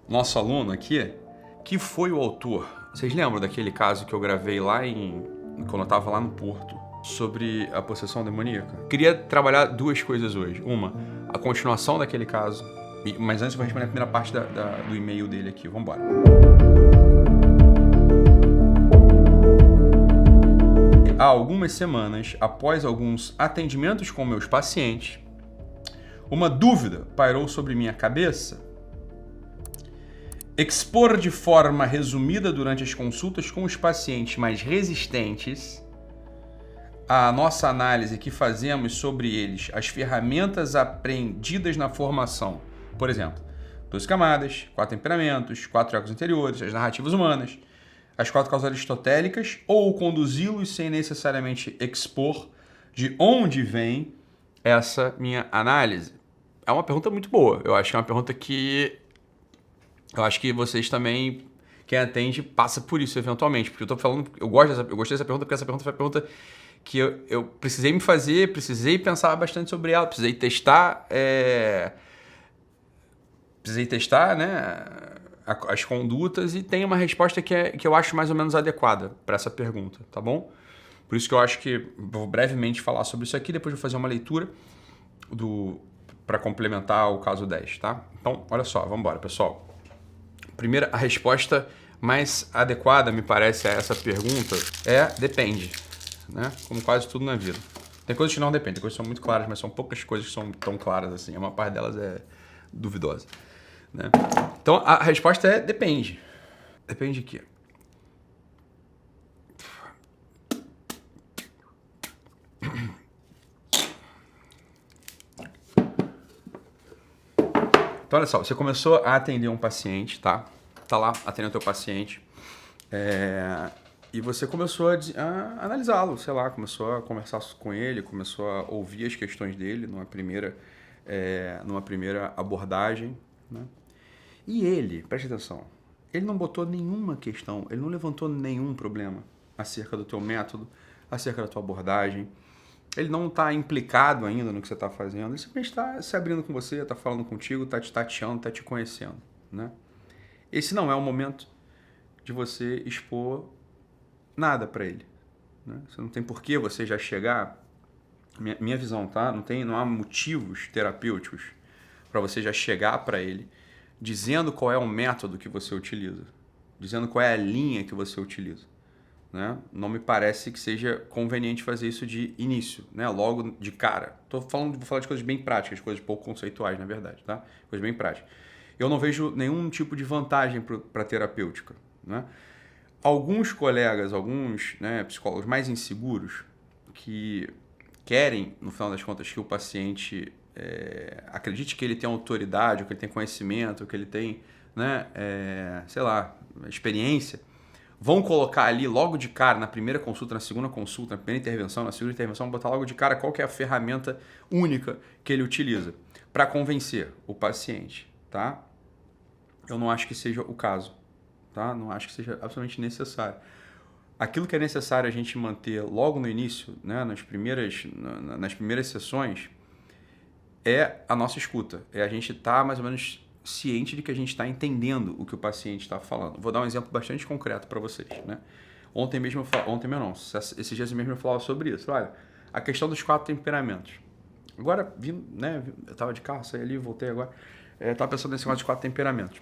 nosso aluno aqui, que foi o autor. Vocês lembram daquele caso que eu gravei lá quando eu estava lá no Porto, sobre a possessão demoníaca? Queria trabalhar duas coisas hoje. Uma, a continuação daquele caso. Mas antes eu vou responder a primeira parte do e-mail dele aqui. Vamos embora. Há algumas semanas, após alguns atendimentos com meus pacientes, uma dúvida pairou sobre minha cabeça. Expor de forma resumida durante as consultas com os pacientes mais resistentes a nossa análise que fazemos sobre eles, as ferramentas aprendidas na formação. Por exemplo, 12 camadas, 4 temperamentos, 4 ecos interiores, as narrativas humanas, as 4 causas aristotélicas, ou conduzi-los sem necessariamente expor de onde vem essa minha análise? É uma pergunta muito boa. Eu acho que é uma pergunta que vocês também, quem atende, passa por isso eventualmente. Porque eu gostei dessa pergunta porque essa pergunta foi a pergunta que eu precisei me fazer, precisei pensar bastante sobre ela, precisei testar, né, as condutas, e tem uma resposta que eu acho mais ou menos adequada para essa pergunta, tá bom? Por isso que eu acho que vou brevemente falar sobre isso aqui, depois vou fazer uma leitura para complementar o caso 10, tá? Então, olha só, vamos embora, pessoal. Primeira, a resposta mais adequada, me parece, a essa pergunta depende, né? Como quase tudo na vida. Tem coisas que não dependem, tem coisas que são muito claras, mas são poucas coisas que são tão claras assim. Uma parte delas é duvidosa, né? Então, a resposta é depende. Depende de quê? Então, olha só, você começou a atender um paciente, tá? Tá lá atendendo o teu paciente, e você começou a analisá-lo, sei lá, começou a conversar com ele, começou a ouvir as questões dele numa primeira abordagem, né? E ele, preste atenção, ele não botou nenhuma questão, ele não levantou nenhum problema acerca do teu método, acerca da tua abordagem. Ele não está implicado ainda no que você está fazendo, ele simplesmente está se abrindo com você, está falando contigo, está te tateando, está te conhecendo, né? Esse não é o momento de você expor nada para ele, né? Você não tem por que você já chegar, minha visão, tá? Não há motivos terapêuticos para você já chegar para ele dizendo qual é o método que você utiliza, dizendo qual é a linha que você utiliza, né? Não me parece que seja conveniente fazer isso de início, né? Logo de cara. Vou falar de coisas bem práticas, coisas pouco conceituais, na verdade, tá? Coisas bem práticas. Eu não vejo nenhum tipo de vantagem para a terapêutica, né? Alguns colegas, né, psicólogos mais inseguros, que querem, no final das contas, que o paciente acredite que ele tem autoridade, ou que ele tem conhecimento, ou que ele tem, né, sei lá, experiência, vão colocar ali logo de cara, na primeira consulta, na segunda consulta, na primeira intervenção, na segunda intervenção, vão botar logo de cara qual que é a ferramenta única que ele utiliza para convencer o paciente, tá? Eu não acho que seja o caso, tá? Não acho que seja absolutamente necessário. Aquilo que é necessário a gente manter logo no início, né, nas primeiras sessões, é a nossa escuta. É a gente estar mais ou menos ciente de que a gente está entendendo o que o paciente está falando. Vou dar um exemplo bastante concreto para vocês, né? Esses dias mesmo eu falava sobre isso. Olha, a questão dos 4 temperamentos. Agora, né, eu estava de carro, saí ali, voltei agora, estava pensando nesse negócio dos 4 temperamentos.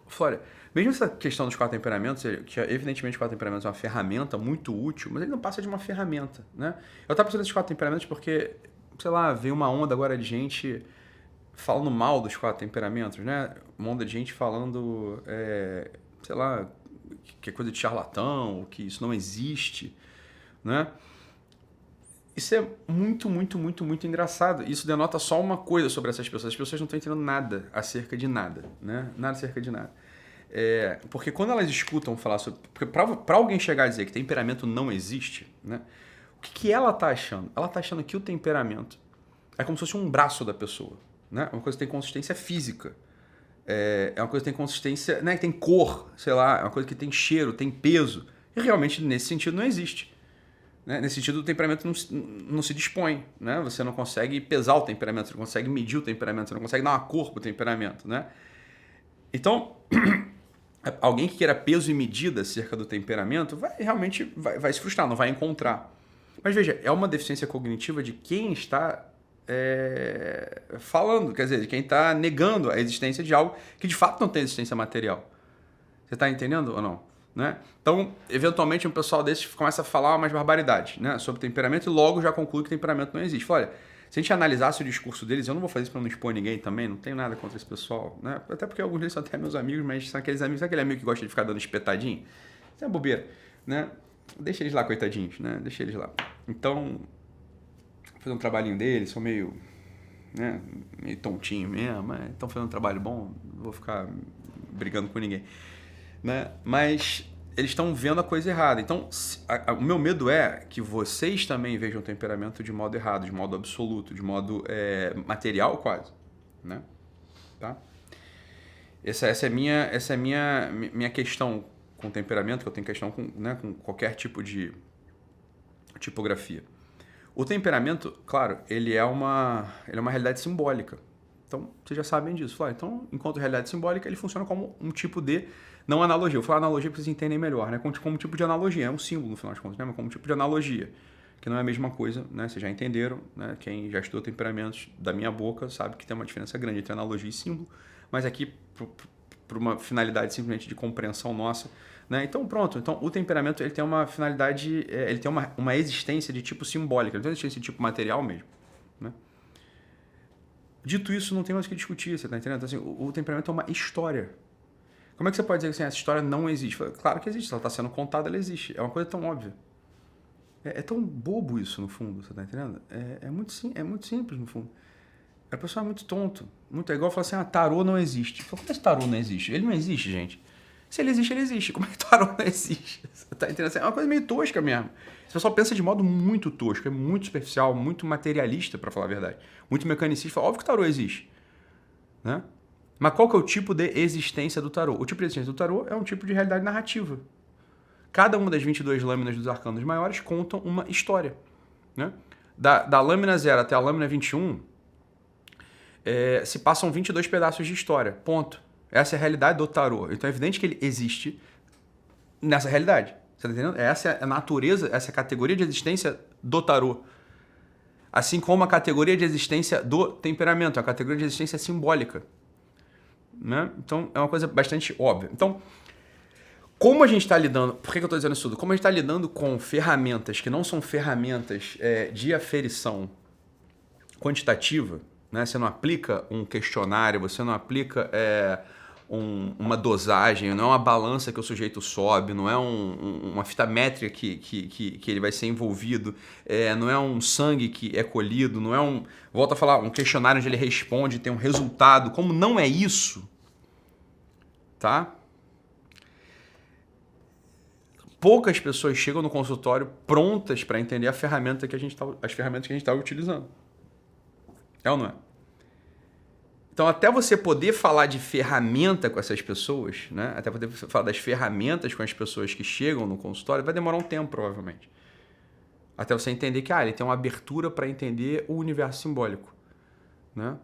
Flora, mesmo essa questão dos 4 temperamentos, que evidentemente os 4 temperamentos é uma ferramenta muito útil, mas ele não passa de uma ferramenta, né? Eu estava pensando nesses 4 temperamentos porque, sei lá, veio uma onda agora de gente falando mal dos 4 temperamentos, né? Uma onda de gente falando, sei lá, que é coisa de charlatão, que isso não existe, né? Isso é muito, muito, muito, muito engraçado. Isso denota só uma coisa sobre essas pessoas. As pessoas não estão entendendo nada acerca de nada, né? Nada acerca de nada. Porque quando elas escutam falar sobre... Porque para alguém chegar a dizer que temperamento não existe, né? O que ela está achando? Ela está achando que o temperamento é como se fosse um braço da pessoa, né? Uma coisa que tem consistência física. É uma coisa que tem consistência... Né? Que tem cor, sei lá. É uma coisa que tem cheiro, tem peso. E realmente, nesse sentido, não existe. Né? Nesse sentido, o temperamento não se dispõe, né? Você não consegue pesar o temperamento, você não consegue medir o temperamento, você não consegue dar uma cor para o temperamento, né? Então, alguém que queira peso e medida acerca do temperamento vai realmente vai se frustrar, não vai encontrar. Mas veja, é uma deficiência cognitiva de quem está falando, quer dizer, de quem está negando a existência de algo que de fato não tem existência material. Você está entendendo ou não? Né? Então, eventualmente, um pessoal desses começa a falar umas barbaridades, né, sobre temperamento e logo já conclui que temperamento não existe. Fala, olha, se a gente analisasse o discurso deles, eu não vou fazer isso para não expor ninguém também, não tenho nada contra esse pessoal, né? Até porque alguns deles são até meus amigos, mas são aqueles amigos, sabe aquele amigo que gosta de ficar dando espetadinho? Isso é bobeira, né? Deixa eles lá, coitadinhos, né? Deixa eles lá. Então, fazer um trabalhinho deles, são meio, né, meio tontinho mesmo, mas estão fazendo um trabalho bom, não vou ficar brigando com ninguém, né? Mas eles estão vendo a coisa errada. Então, o meu medo é que vocês também vejam o temperamento de modo errado, de modo absoluto, de modo material quase, né? Tá? Essa é minha questão com o temperamento, que eu tenho questão com, né, com qualquer tipo de tipografia. O temperamento, claro, ele é uma realidade simbólica. Então, vocês já sabem disso. Então, enquanto realidade simbólica, ele funciona como um tipo de... Não analogia. Eu vou falar analogia para vocês entenderem melhor, né? Como um tipo de analogia. É um símbolo, no final das contas, né? Mas como um tipo de analogia. Que não é a mesma coisa, né? Vocês já entenderam, né? Quem já estudou temperamentos da minha boca sabe que tem uma diferença grande entre analogia e símbolo. Mas aqui, por uma finalidade simplesmente de compreensão nossa, né? Então, pronto. Então, o temperamento ele tem uma finalidade... ele tem uma existência de tipo simbólica. Ele não tem existência de tipo material mesmo, né? Dito isso, não tem mais o que discutir, você está entendendo? Então, assim, o temperamento é uma história. Como é que você pode dizer que assim, essa história não existe? Claro que existe, se ela está sendo contada, ela existe. É uma coisa tão óbvia. É tão bobo isso, no fundo, você está entendendo? É muito simples, no fundo. A pessoa é muito tonto. É igual falar assim, tarô não existe. Como é que tarô não existe? Ele não existe, gente. Se ele existe, ele existe. Como é que tarô não existe? Você está entendendo? Assim, é uma coisa meio tosca mesmo. Esse pessoal pensa de modo muito tosco, é muito superficial, muito materialista, para falar a verdade. Muito mecanicista. Óbvio que tarô existe, né? Mas qual que é o tipo de existência do tarô? O tipo de existência do tarô é um tipo de realidade narrativa. Cada uma das 22 lâminas dos arcanos maiores contam uma história, né? Da lâmina 0 até a lâmina 21, se passam 22 pedaços de história. Ponto. Essa é a realidade do tarô. Então é evidente que ele existe nessa realidade. Você está entendendo? Essa é a natureza, essa é a categoria de existência do tarô. Assim como a categoria de existência do temperamento, a categoria de existência simbólica, né? Então é uma coisa bastante óbvia. Então, como a gente está lidando... Por que eu estou dizendo isso tudo? Como a gente está lidando com ferramentas que não são ferramentas de aferição quantitativa, né? Você não aplica um questionário, você não aplica uma dosagem, não é uma balança que o sujeito sobe, não é uma fita métrica que ele vai ser envolvido, não é um sangue que é colhido, não é volto a falar, um questionário onde ele responde, tem um resultado. Como não é isso, tá? Poucas pessoas chegam no consultório prontas para entender as ferramentas que a gente está utilizando. É ou não é? Então, até você poder falar de ferramenta com essas pessoas, né? Até poder falar das ferramentas com as pessoas que chegam no consultório, vai demorar um tempo, provavelmente. Até você entender que ele tem uma abertura para entender o universo simbólico, né?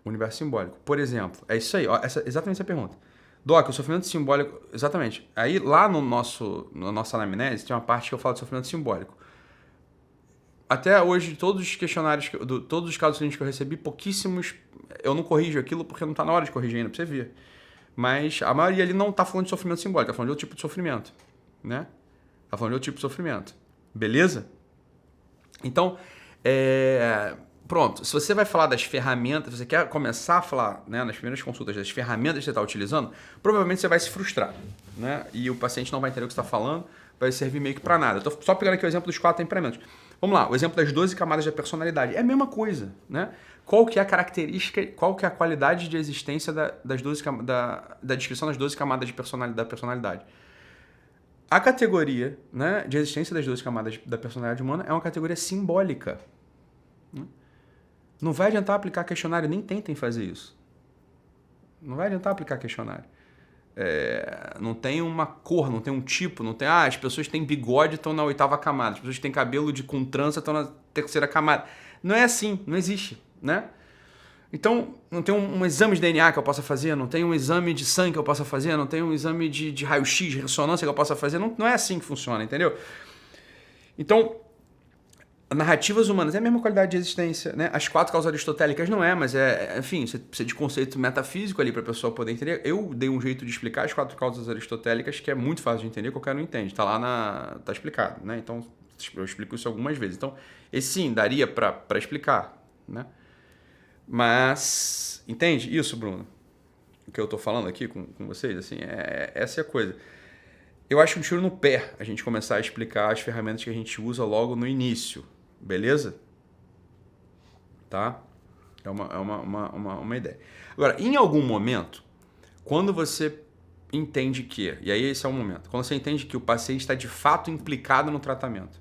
O universo simbólico. Por exemplo, é isso aí, ó, exatamente essa pergunta. Doc, o sofrimento simbólico... Exatamente. Aí, lá na nossa anamnese, tem uma parte que eu falo de sofrimento simbólico. Até hoje, todos os questionários, todos os casos que eu recebi, pouquíssimos, eu não corrijo aquilo porque não está na hora de corrigir ainda, para você ver. Mas a maioria ali não está falando de sofrimento simbólico, está falando de outro tipo de sofrimento, né? Está falando de outro tipo de sofrimento. Beleza? Então, pronto. Se você vai falar das ferramentas, você quer começar a falar, né, nas primeiras consultas das ferramentas que você está utilizando, provavelmente você vai se frustrar, né? E o paciente não vai entender o que você está falando, vai servir meio que para nada. Estou só pegando aqui o exemplo dos 4 temperamentos. Vamos lá, o exemplo das 12 camadas da personalidade. É a mesma coisa, né? Qual que é a característica, qual que é a qualidade de existência das 12, da descrição das 12 camadas da personalidade? A categoria, né, de existência das 12 camadas da personalidade humana é uma categoria simbólica. Não vai adiantar aplicar questionário, nem tentem fazer isso. Não vai adiantar aplicar questionário. Não tem uma cor, não tem um tipo, não tem... as pessoas que têm bigode estão na 8ª camada, as pessoas que têm cabelo com trança estão na 3ª camada. Não é assim, não existe, né? Então, não tem um exame de DNA que eu possa fazer, não tem um exame de sangue que eu possa fazer, não tem um exame de raio-x, de ressonância que eu possa fazer. Não é assim que funciona, entendeu? Então, narrativas humanas é a mesma qualidade de existência, né? As 4 causas aristotélicas não é, mas enfim, você precisa de conceito metafísico ali para a pessoa poder entender. Eu dei um jeito de explicar as 4 causas aristotélicas que é muito fácil de entender, qualquer um entende. Tá lá tá explicado, né? Então, eu explico isso algumas vezes. Então, esse sim, daria para explicar, né? Mas, entende isso, Bruno? O que eu tô falando aqui com vocês, assim, essa é a coisa. Eu acho um tiro no pé a gente começar a explicar as ferramentas que a gente usa logo no início, beleza? Tá? É uma ideia. Agora, em algum momento, quando você entende que, e aí esse é o momento, quando você entende que o paciente está de fato implicado no tratamento,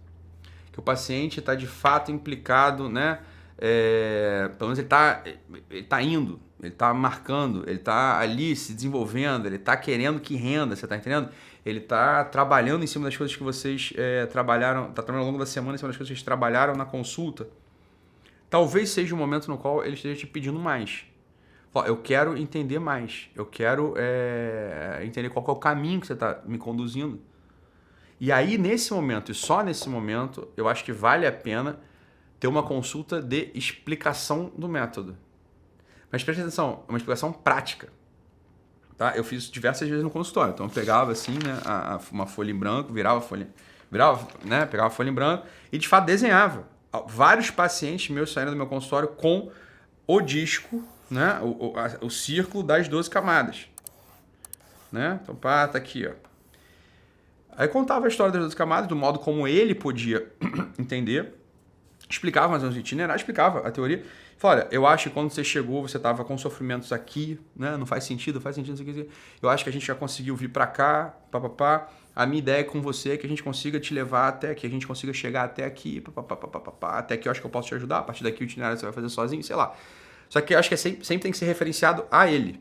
que o paciente está de fato implicado, né? Pelo menos ele tá indo, ele está marcando, ele está ali se desenvolvendo, ele está querendo que renda, você está entendendo? Ele está trabalhando em cima das coisas que vocês trabalharam, está trabalhando ao longo da semana em cima das coisas que vocês trabalharam na consulta. Talvez seja o momento no qual ele esteja te pedindo mais. Eu quero entender mais, eu quero entender qual que é o caminho que você está me conduzindo. E aí, nesse momento, e só nesse momento, eu acho que vale a pena ter uma consulta de explicação do método. Mas presta atenção, é uma explicação prática. Tá? Eu fiz diversas vezes no consultório. Então eu pegava assim, né, uma folha em branco, pegava a folha em branco e de fato desenhava. Vários pacientes meus saíram do meu consultório com o disco, né, o círculo das 12 camadas. Né? Então, tá aqui, ó. Aí contava a história das 12 camadas, do modo como ele podia entender, explicava mais ou menos o itinerário, explicava a teoria. Falava, olha, eu acho que quando você chegou, você estava com sofrimentos aqui, né? Não faz sentido, isso aqui. Eu acho que a gente já conseguiu vir para cá, papapá. A minha ideia com você é que a gente consiga te levar até aqui, a gente consiga chegar até aqui, papapá. Até aqui eu acho que eu posso te ajudar, a partir daqui o itinerário você vai fazer sozinho, sei lá. Só que eu acho que sempre tem que ser referenciado a ele.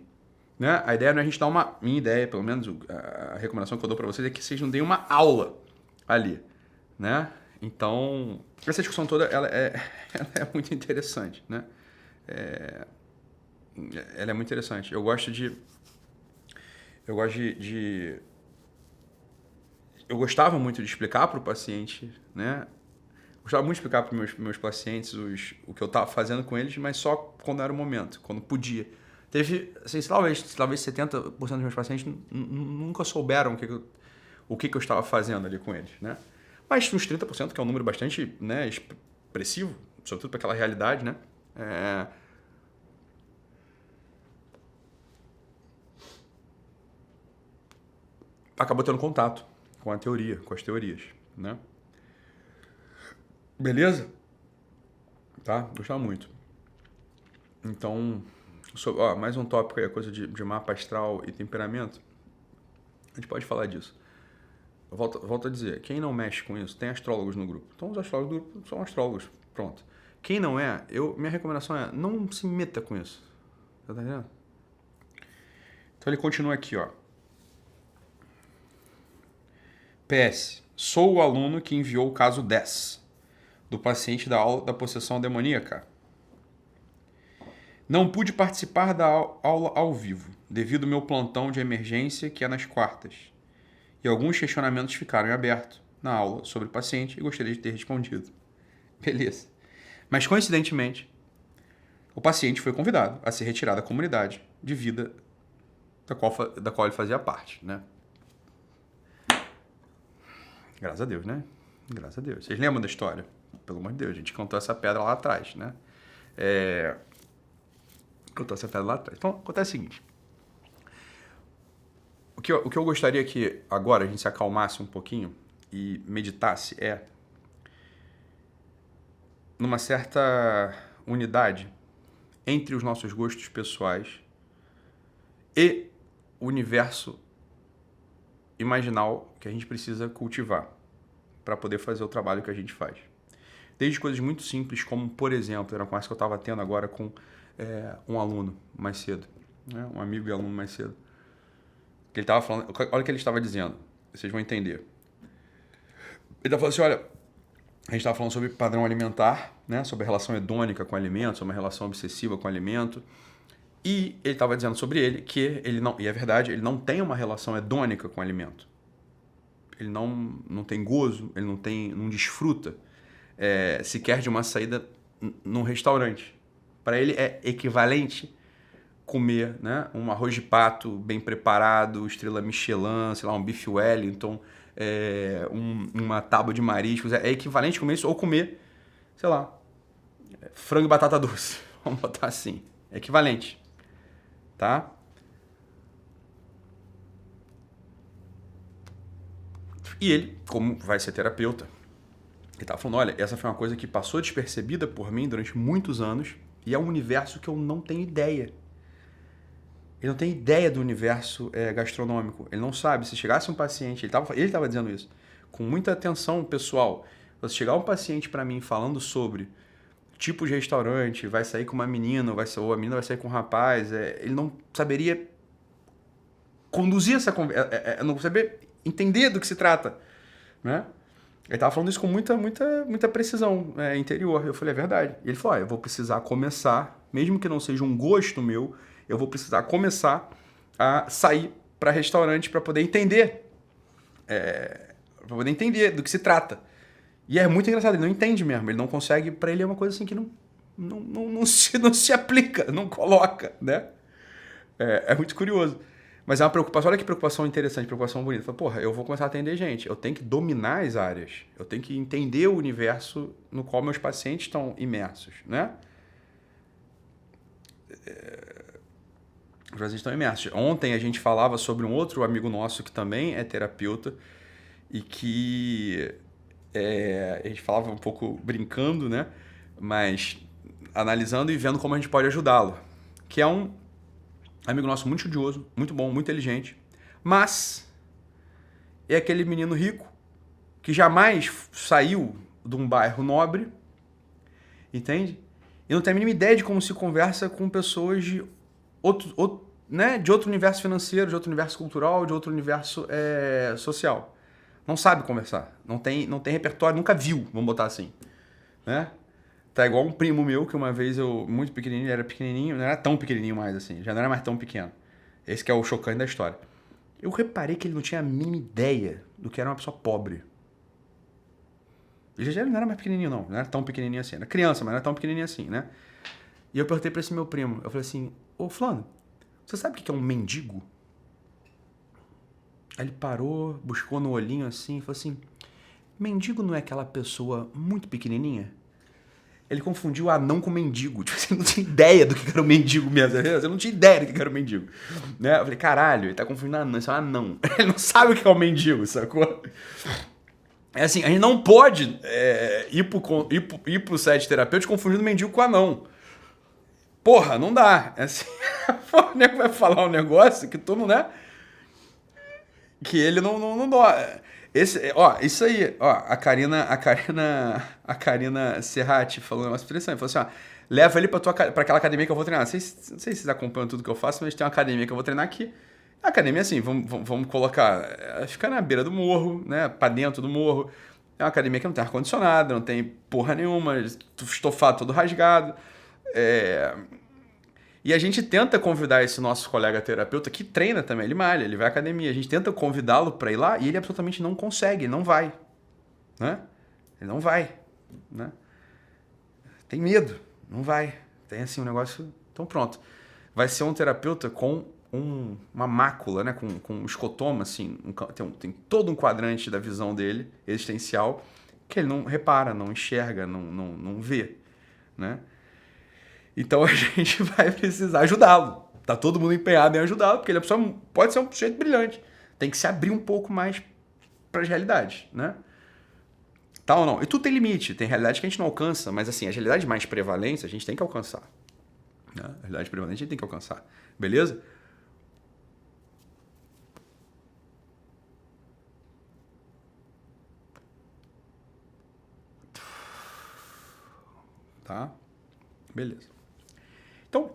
Né? A ideia não é a gente dar minha ideia, pelo menos a recomendação que eu dou para vocês é que vocês não deem uma aula ali, né? Então, essa discussão toda, ela é muito interessante, né? Ela é muito interessante. Eu gostava muito de explicar para o paciente, né? Gostava muito de explicar para meus pacientes o que eu estava fazendo com eles, mas só quando era o momento, quando podia. Teve, assim, talvez 70% dos meus pacientes nunca souberam o que eu estava fazendo ali com eles, né? Mas uns 30%, que é um número bastante, né, expressivo, sobretudo para aquela realidade, né? Acabou tendo contato com a teoria, com as teorias, né? Beleza? Tá? Gostava muito. Então, mais um tópico aí, a coisa de mapa astral e temperamento. A gente pode falar disso. Eu volto a dizer, quem não mexe com isso, tem astrólogos no grupo. Então os astrólogos do grupo são astrólogos, pronto. Quem não é, minha recomendação é, não se meta com isso. Tá entendendo? Então ele continua aqui, ó. PS, sou o aluno que enviou o caso 10 do paciente da aula da possessão demoníaca. Não pude participar da aula ao vivo, devido ao meu plantão de emergência, que é nas quartas. E alguns questionamentos ficaram em aberto na aula sobre o paciente e gostaria de ter respondido. Beleza. Mas, coincidentemente, o paciente foi convidado a ser retirado da comunidade de vida da qual ele fazia parte, né? Graças a Deus, né? Graças a Deus. Vocês lembram da história? Pelo amor de Deus, a gente contou essa pedra lá atrás, né? Contou essa pedra lá atrás. Então, acontece o seguinte. O que eu gostaria que agora a gente se acalmasse um pouquinho e meditasse numa certa unidade entre os nossos gostos pessoais e o universo imaginal que a gente precisa cultivar para poder fazer o trabalho que a gente faz. Desde coisas muito simples, como, por exemplo, era uma conversa que eu estava tendo agora com um aluno mais cedo, né? Um amigo e aluno mais cedo. Que ele estava falando, olha o que ele estava dizendo, vocês vão entender. Ele estava falando assim, olha, A gente estava falando sobre padrão alimentar, né? Sobre a relação hedônica com o alimento, sobre a relação obsessiva com o alimento. E ele estava dizendo sobre ele que ele não, e é verdade, ele não tem uma relação hedônica com o alimento. Ele não tem gozo, ele não desfruta sequer de uma saída num restaurante. Para ele é equivalente comer, né, um arroz de pato bem preparado, estrela Michelin, sei lá, um bife Wellington, uma tábua de mariscos. É equivalente comer isso ou comer, sei lá, frango e batata doce. Vamos botar assim. É equivalente. Tá? E ele, como vai ser terapeuta, ele tava falando, olha, essa foi uma coisa que passou despercebida por mim durante muitos anos e é um universo que eu não tenho ideia. Ele não tem ideia do universo gastronômico. Ele não sabe. Se chegasse um paciente, ele estava dizendo isso, com muita atenção pessoal. Se chegar um paciente para mim falando sobre tipo de restaurante, vai sair com uma menina, ou a menina vai sair com um rapaz, ele não saberia conduzir essa conversa, não saber entender do que se trata, né? Ele estava falando isso com muita precisão interior. Eu falei, é verdade. E ele falou, eu vou precisar começar, mesmo que não seja um gosto meu, eu vou precisar começar a sair para restaurante para poder entender, do que se trata. E é muito engraçado, ele não entende mesmo, ele não consegue, para ele é uma coisa assim que não se aplica, não coloca, né? É muito curioso. Mas é uma preocupação, olha que preocupação interessante, preocupação bonita. Fala, porra, eu vou começar a atender gente, eu tenho que dominar as áreas, eu tenho que entender o universo no qual meus pacientes estão imersos, né? Os pacientes estão imersos. Ontem a gente falava sobre um outro amigo nosso que também é terapeuta e que a gente falava um pouco brincando, né? Mas analisando e vendo como a gente pode ajudá-lo. Que é um amigo nosso muito estudioso, muito bom, muito inteligente, mas é aquele menino rico que jamais saiu de um bairro nobre, entende? E não tem a mínima ideia de como se conversa com pessoas de de outro universo financeiro, de outro universo cultural, de outro universo social. Não sabe conversar, não tem repertório, nunca viu, vamos botar assim, né? Tá igual um primo meu que uma vez muito pequenininho, ele era pequenininho, não era tão pequenininho mais assim, já não era mais tão pequeno. Esse que é o chocante da história. Eu reparei que ele não tinha a mínima ideia do que era uma pessoa pobre. Ele já não era mais pequenininho não era tão pequenininho assim. Era criança, mas não era tão pequenininho assim, né? E eu perguntei pra esse meu primo, eu falei assim, ô fulano, você sabe o que é um mendigo? Aí ele parou, buscou no olhinho assim e falou assim, mendigo não é aquela pessoa muito pequenininha? Ele confundiu anão com mendigo. Tipo, você não tinha ideia do que era um mendigo mesmo. Você não tinha ideia do que era um mendigo. Né? Eu falei, caralho, ele tá confundindo anão. Isso é um anão. Ele não sabe o que é um mendigo, sacou? É assim, a gente não pode ir pro set terapêutico confundindo mendigo com anão. Porra, não dá. É assim, o nego vai falar um negócio que tu não, né? Que ele não dá. Isso aí, a Karina Serrati falou um negócio interessante. Falou assim, leva ele pra aquela academia que eu vou treinar. Não sei se vocês acompanham tudo que eu faço, mas tem uma academia que eu vou treinar aqui. A academia, assim, vamos colocar, fica na beira do morro, né, pra dentro do morro. É uma academia que não tem ar-condicionado, não tem porra nenhuma, estofado todo rasgado. E a gente tenta convidar esse nosso colega terapeuta, que treina também, ele malha, ele vai à academia. A gente tenta convidá-lo para ir lá e ele absolutamente não consegue, ele não vai. Né? Ele não vai. Né? Tem medo, não vai. Tem assim um negócio... Então pronto. Vai ser um terapeuta com uma mácula, né? com um escotoma, assim. Tem todo um quadrante da visão dele, existencial, que ele não repara, não enxerga, não vê. Né? Então a gente vai precisar ajudá-lo. Tá todo mundo empenhado em ajudá-lo, porque ele pode ser um sujeito brilhante. Tem que se abrir um pouco mais para as realidades, né? Tá ou não? E tudo tem limite, tem realidade que a gente não alcança, mas assim, as realidades mais prevalentes a gente tem que alcançar. Né? A realidade prevalente a gente tem que alcançar. Beleza? Tá? Beleza. Então,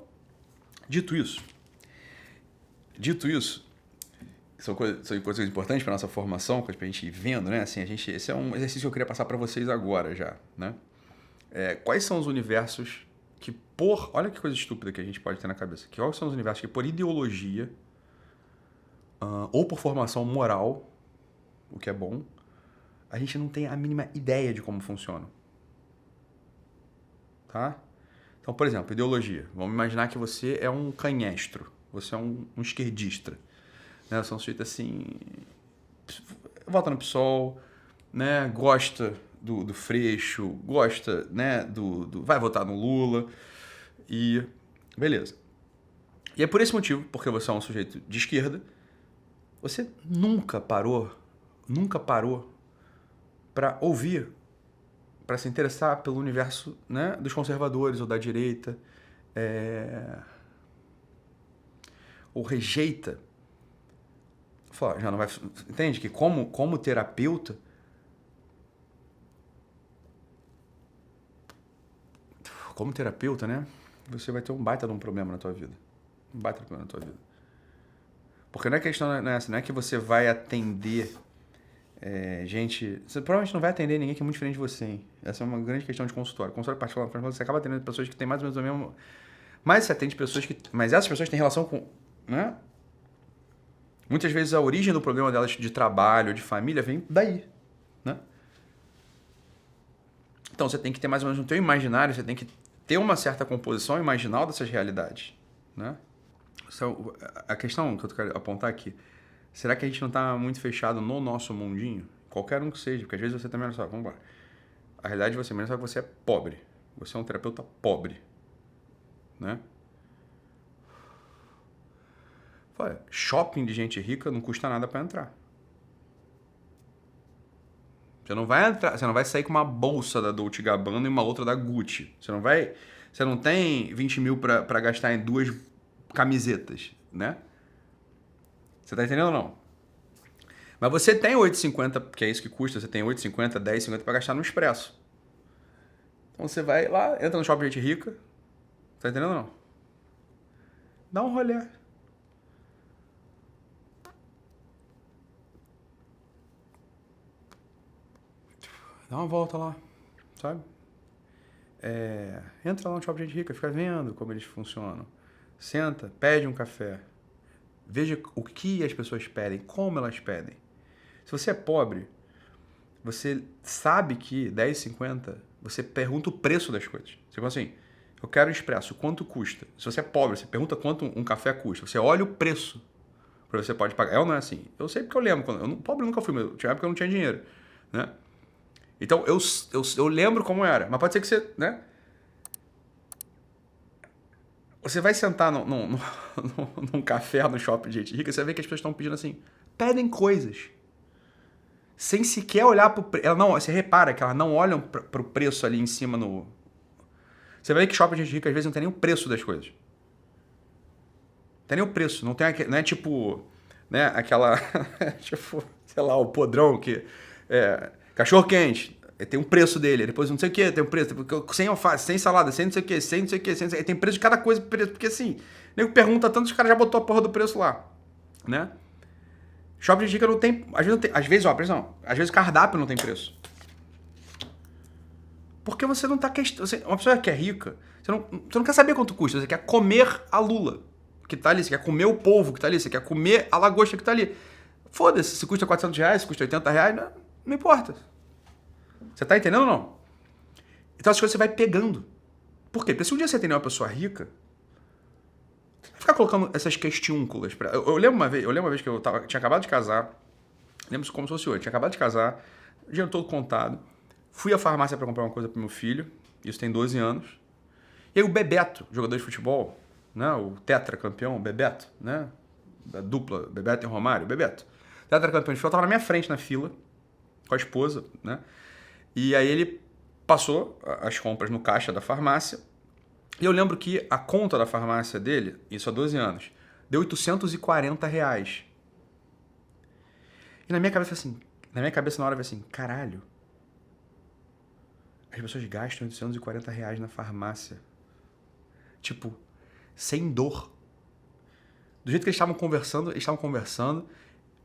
dito isso, são coisas importantes para nossa formação, coisas para a gente ir vendo, né? Assim, esse é um exercício que eu queria passar para vocês agora já, né? Quais são os universos que olha que coisa estúpida que a gente pode ter na cabeça. Quais são os universos que por ideologia ou por formação moral, o que é bom, a gente não tem a mínima ideia de como funcionam. Tá? Então, por exemplo, ideologia. Vamos imaginar que você é um canhestro, você é um esquerdista. Né? Você é um sujeito assim, vota no PSOL, né? Gosta do Freixo, gosta, né? vai votar no Lula e beleza. E é por esse motivo, porque você é um sujeito de esquerda, você nunca parou para ouvir, para se interessar pelo universo, né, dos conservadores ou da direita, ou rejeita. Já não vai, entende que como terapeuta, né, você vai ter um baita de um problema na tua vida. Porque não é questão, não é que você vai atender gente... Você provavelmente não vai atender ninguém que é muito diferente de você, hein? Essa é uma grande questão de consultório. Consultório particular, você acaba atendendo pessoas que têm mais ou menos o mesmo... Mas você atende pessoas que... Mas essas pessoas têm relação com... Né? Muitas vezes a origem do problema delas de trabalho, de família, vem daí. Né? Então você tem que ter mais ou menos no teu imaginário, você tem que ter uma certa composição imaginal dessas realidades. Né? Então, a questão que eu quero apontar aqui, será que a gente não está muito fechado no nosso mundinho? Qualquer um que seja, porque às vezes você também, olha só, vamos lá. A realidade de você mesmo é que você é pobre. Você é um terapeuta pobre. Né? Olha, shopping de gente rica não custa nada para entrar. Você não vai sair com uma bolsa da Dolce & Gabbana e uma outra da Gucci. Você não tem 20 mil para gastar em 2 camisetas, né? Você tá entendendo ou não? Mas você tem 8,50, que é isso que custa, você tem 8,50, 10,50 para gastar no Expresso. Então você vai lá, entra no shopping de gente rica, tá entendendo ou não? Dá um rolê. Dá uma volta lá, sabe? Entra lá no shopping de gente rica, fica vendo como eles funcionam. Senta, pede um café. Veja o que as pessoas pedem, como elas pedem. Se você é pobre, você sabe que 10,50, você pergunta o preço das coisas. Você fala assim, eu quero um expresso, quanto custa? Se você é pobre, você pergunta quanto um café custa. Você olha o preço para você pode pagar. É ou não é assim? Eu sei porque eu lembro. Pobre eu nunca fui, mas tinha época que eu não tinha dinheiro. Né? Então, eu lembro como era. Mas pode ser que você... Né? Você vai sentar num café no shopping de gente rica, você vai ver que as pessoas estão pedindo assim, pedem coisas. Sem sequer olhar pro preço. Você repara que elas não olham pro preço ali em cima no... Você vai ver que shopping de gente rica às vezes não tem nem o preço das coisas. Não tem nem o preço. Não é tipo... Né, aquela... tipo, sei lá, o podrão que... cachorro quente. Tem um preço dele, depois não sei o que, tem um preço, sem alface, sem salada, sem não sei o que, sem não sei o que, sem não sei o que. Tem preço de cada coisa, porque assim, o nego pergunta tanto, os caras já botou a porra do preço lá, né? Shopping de dica não tem, às vezes, ó, pressão, às vezes o cardápio não tem preço. Porque você não tá, uma pessoa que é rica, você não quer saber quanto custa, você quer comer a lula que tá ali, você quer comer o polvo que tá ali, você quer comer a lagosta que tá ali. Foda-se, se custa R$400, se custa R$80, não importa. Você tá entendendo ou não? Então as coisas você vai pegando. Por quê? Porque se um dia você atender uma pessoa rica, você vai ficar colocando essas questiúnculas. Eu lembro uma vez que eu tinha acabado de casar, lembro como se fosse hoje, tinha acabado de casar, dinheiro todo contado, fui à farmácia para comprar uma coisa pro meu filho, isso tem 12 anos, e aí o Bebeto, jogador de futebol, né, o tetracampeão, Bebeto, né, da dupla Bebeto e Romário, Bebeto, tetracampeão de futebol, tava na minha frente na fila, com a esposa, né, e aí ele passou as compras no caixa da farmácia. E eu lembro que a conta da farmácia dele, isso há 12 anos, deu R$840. E na minha cabeça na hora eu falei assim, caralho, as pessoas gastam R$840 na farmácia. Tipo, sem dor. Do jeito que eles estavam conversando,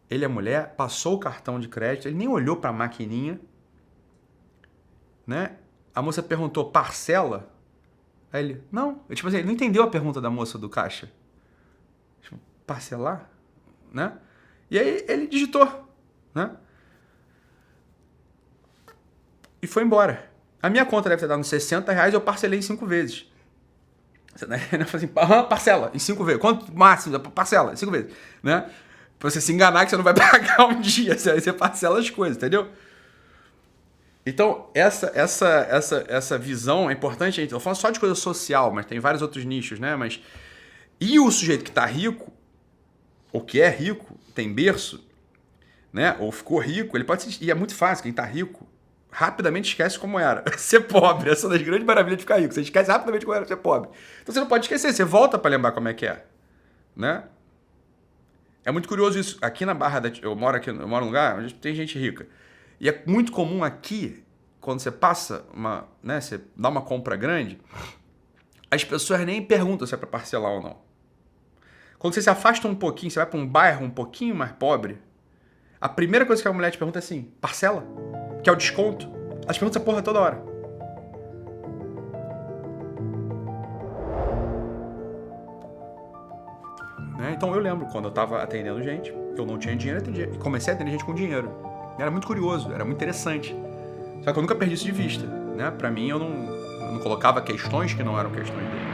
Ele, a mulher, passou o cartão de crédito, ele nem olhou para a maquininha, né? A moça perguntou, parcela? Aí ele, não. Tipo assim, ele não entendeu a pergunta da moça do caixa. Tipo, parcelar? Né? E aí ele digitou, né? E foi embora. A minha conta deve ter dado uns R$60, eu parcelei em 5 vezes. Você, né? Eu falei assim, parcela em 5 vezes. Quanto máximo? Parcela em 5 vezes. Né? Pra você se enganar que você não vai pagar um dia. Você parcela as coisas, entendeu? Então, essa visão é importante. Eu tô falando só de coisa social, mas tem vários outros nichos, né? Mas... E o sujeito que tá rico, ou que é rico, tem berço, né? Ou ficou rico, ele pode ser... E é muito fácil, quem tá rico rapidamente esquece como era ser pobre. Essa é uma das grandes maravilhas de ficar rico. Você esquece rapidamente como era ser pobre. Então você não pode esquecer, você volta para lembrar como é que é, né? É muito curioso isso. Aqui na Barra da... Eu moro num lugar onde tem gente rica. E é muito comum aqui, quando você passa uma, né, você dá uma compra grande, as pessoas nem perguntam se é para parcelar ou não. Quando você se afasta um pouquinho, você vai para um bairro um pouquinho mais pobre, a primeira coisa que a mulher te pergunta é assim, parcela? Que é o desconto? Elas perguntam essa porra toda hora. Né? Então eu lembro, quando eu tava atendendo gente, eu não tinha dinheiro, e comecei a atender gente com dinheiro. Era muito curioso, era muito interessante. Só que eu nunca perdi isso de vista. Né? Pra mim, eu não colocava questões que não eram questões dele.